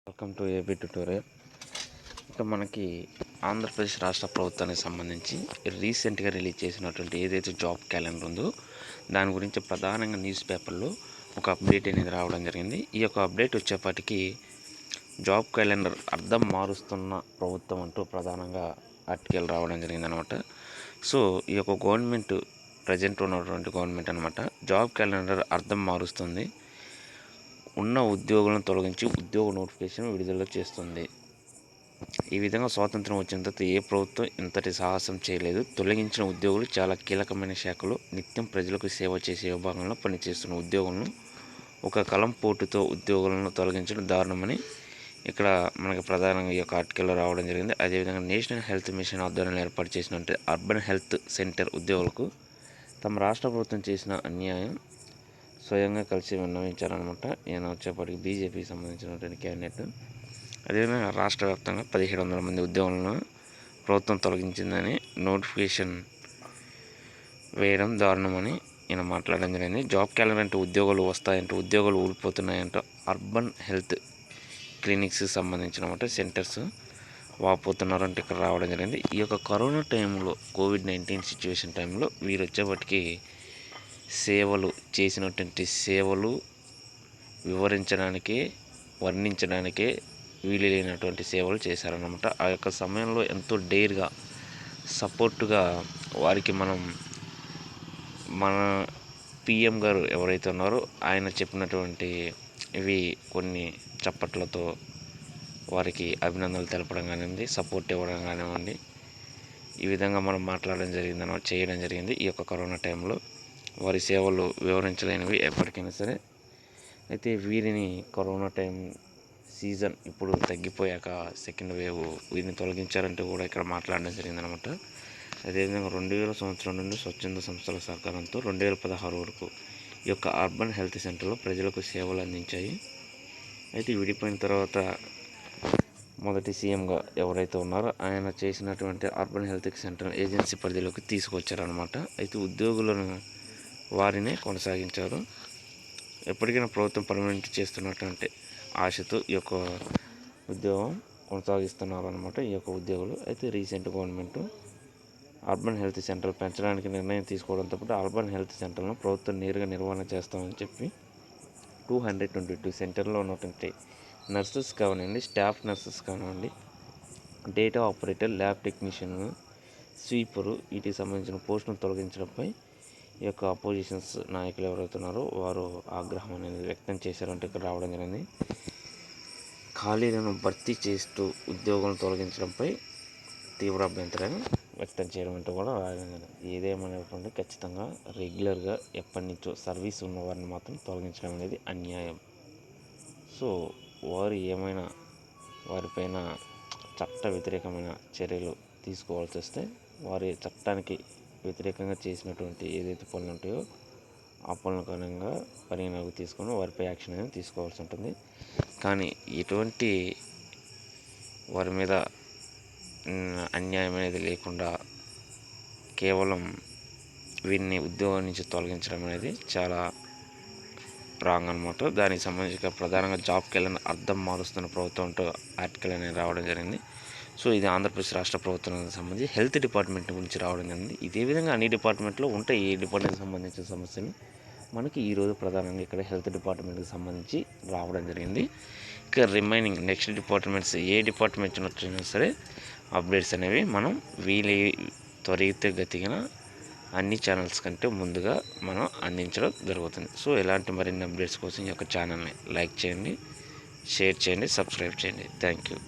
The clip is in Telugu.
Welcome to AP tutorial. ఇక మనకి ఆంధ్రప్రదేశ్ రాష్ట్ర ప్రభుత్వానికి సంబంధించి రీసెంట్గా రిలీజ్ చేసినటువంటి ఏదైతే జాబ్ క్యాలెండర్ ఉందో దాని గురించి ప్రధానంగా న్యూస్ పేపర్లో ఒక అప్డేట్ అనేది రావడం జరిగింది. ఈ యొక్క అప్డేట్ వచ్చేప్పటికి జాబ్ క్యాలెండర్ అర్థం మారుస్తున్న ప్రభుత్వం అంటూ ప్రధానంగా ఆర్టికల్ రావడం జరిగింది అనమాట. సో ఈ యొక్క గవర్నమెంట్ ప్రజెంట్ ఉన్నటువంటి గవర్నమెంట్ అనమాట జాబ్ క్యాలెండర్ అర్థం మారుస్తుంది, ఉన్న ఉద్యోగులను తొలగించి ఉద్యోగ నోటిఫికేషన్ విడుదల చేస్తుంది. ఈ విధంగా స్వాతంత్రం వచ్చిన తర్వాత ఏ ప్రభుత్వం ఇంతటి సాహసం చేయలేదు. తొలగించిన ఉద్యోగులు చాలా కీలకమైన శాఖలు నిత్యం ప్రజలకు సేవ చేసే విభాగంలో పనిచేస్తున్న ఉద్యోగులను ఒక కలం పోటుతో ఉద్యోగులను తొలగించడం దారుణమని ఇక్కడ మనకి ప్రధానంగా ఈ యొక్క ఆర్టికల్లో రావడం జరిగింది. అదేవిధంగా నేషనల్ హెల్త్ మిషన్ ఆధ్వర్యంలో ఏర్పాటు చేసినటువంటి అర్బన్ హెల్త్ సెంటర్ ఉద్యోగులకు తమ రాష్ట్ర ప్రభుత్వం చేసిన అన్యాయం స్వయంగా కలిసి విన్నవించారనమాట. ఈయన వచ్చేప్పటికి బీజేపీకి సంబంధించినటువంటి క్యాండిడేట్. అదేవిధంగా రాష్ట్ర వ్యాప్తంగా 1700 మంది ఉద్యోగులను ప్రభుత్వం తొలగించిందని నోటిఫికేషన్ వేయడం దారుణమని ఈయన మాట్లాడడం జరిగింది. జాబ్ క్యాలెండర్ అంటే ఉద్యోగాలు వస్తాయంటే ఉద్యోగాలు ఊడిపోతున్నాయంటే అర్బన్ హెల్త్ క్లినిక్స్ సంబంధించిన సెంటర్స్ వాపోతున్నారంటే ఇక్కడ రావడం జరిగింది. ఈ యొక్క కరోనా టైంలో కోవిడ్-19 సిచ్యువేషన్ టైంలో వీరు వచ్చేప్పటికి సేవలు చేసినటువంటి సేవలు వివరించడానికే వర్ణించడానికే వీలు లేనటువంటి సేవలు చేశారన్నమాట. ఆ యొక్క సమయంలో ఎంతో డేర్గా సపోర్టుగా వారికి మన పిఎం గారు ఎవరైతే ఉన్నారో ఆయన చెప్పినటువంటి ఇవి కొన్ని చప్పట్లతో వారికి అభినందనలు తెలపడం కానివ్వండి, సపోర్ట్ ఇవ్వడం కానివ్వండి, ఈ విధంగా మనం మాట్లాడడం జరిగిందనమాట, చేయడం జరిగింది. ఈ యొక్క కరోనా టైంలో వారి సేవలు వివరించలేనివి ఎప్పటికైనా సరే. అయితే వీరిని కరోనా టైం సీజన్ ఇప్పుడు తగ్గిపోయాక సెకండ్ వేవ్ వీరిని తొలగించారంటూ కూడా ఇక్కడ మాట్లాడడం జరిగిందనమాట. అదేవిధంగా 2000 సంవత్సరం నుండి స్వచ్ఛంద సంస్థల సహకారంతో 2016 వరకు ఈ యొక్క అర్బన్ హెల్త్ సెంటర్లో ప్రజలకు సేవలు అందించాయి. అయితే విడిపోయిన తర్వాత మొదటి సీఎంగా ఎవరైతే ఉన్నారో ఆయన చేసినటువంటి అర్బన్ హెల్త్ సెంటర్ ఏజెన్సీ పరిధిలోకి తీసుకొచ్చారనమాట. అయితే ఉద్యోగులను వారినే కొనసాగించారు. ఎప్పటికైనా ప్రభుత్వం పర్మనెంట్ చేస్తున్నటువంటి ఆశతో ఈ యొక్క ఉద్యోగం కొనసాగిస్తున్నారు అనమాట ఈ యొక్క ఉద్యోగులు. అయితే recent government urban health centre పెంచడానికి నిర్ణయం తీసుకోవడంతో పాటు అర్బన్ హెల్త్ సెంటర్లను ప్రభుత్వం నేరుగా నిర్వహణ చేస్తామని చెప్పి 222 సెంటర్లో ఉన్నటువంటి నర్సెస్ కానివ్వండి, స్టాఫ్ నర్సెస్ కానివ్వండి, data operator, lab technician, sweeper వీటికి సంబంధించిన పోస్టును తొలగించడంపై ఈ యొక్క అపోజిషన్స్ నాయకులు ఎవరైతే ఉన్నారో వారు ఆగ్రహం అనేది వ్యక్తం చేశారంటే ఇక్కడ రావడం జరిగింది. ఖాళీలను భర్తీ చేస్తూ ఉద్యోగులను తొలగించడంపై తీవ్ర అభ్యంతరాన్ని వ్యక్తం చేయడం అంటూ కూడా రాయడం జరిగింది. ఏదేమనేటువంటి ఖచ్చితంగా రెగ్యులర్గా ఎప్పటి నుంచో సర్వీస్ ఉన్న వారిని మాత్రం తొలగించడం అనేది అన్యాయం. సో వారు ఏమైనా వారిపైన చట్ట వ్యతిరేకమైన చర్యలు తీసుకోవాల్సి వస్తే వారి చట్టానికి వ్యతిరేకంగా చేసినటువంటి ఏదైతే పనులు ఉంటాయో ఆ పనుల కారణంగా పరిగణలోకి తీసుకొని వారిపై యాక్షన్ అనేది తీసుకోవాల్సి ఉంటుంది. కానీ ఎటువంటి వారి మీద అన్యాయం అనేది లేకుండా కేవలం వీరిని ఉద్యోగం నుంచి తొలగించడం అనేది చాలా రాంగ్ అనమాట. దానికి సంబంధించి ప్రధానంగా జాబ్ క్యాలెండర్ అర్థం మారుస్తున్న ప్రభుత్వంతో ఆర్టికల్ అనేది రావడం జరిగింది. సో ఇది ఆంధ్రప్రదేశ్ రాష్ట్ర ప్రభుత్వానికి సంబంధించి హెల్త్ డిపార్ట్మెంట్ గురించి రావడం జరిగింది. ఇదే విధంగా అన్ని డిపార్ట్మెంట్లో ఉంటాయి. ఏ డిపార్ట్మెంట్కి సంబంధించిన సమస్యలు మనకి ఈరోజు ప్రధానంగా ఇక్కడ హెల్త్ డిపార్ట్మెంట్కి సంబంధించి రావడం జరిగింది. ఇక రిమైనింగ్ నెక్స్ట్ డిపార్ట్మెంట్స్ ఏ డిపార్ట్మెంట్ వచ్చినా సరే అప్డేట్స్ అనేవి మనం త్వరితగతిన అన్ని ఛానల్స్ కంటే ముందుగా మనం అందించడం జరుగుతుంది. సో ఇలాంటి మరిన్ని అప్డేట్స్ కోసం ఈ యొక్క ఛానల్ని లైక్ చేయండి, షేర్ చేయండి, సబ్స్క్రైబ్ చేయండి. Thank you.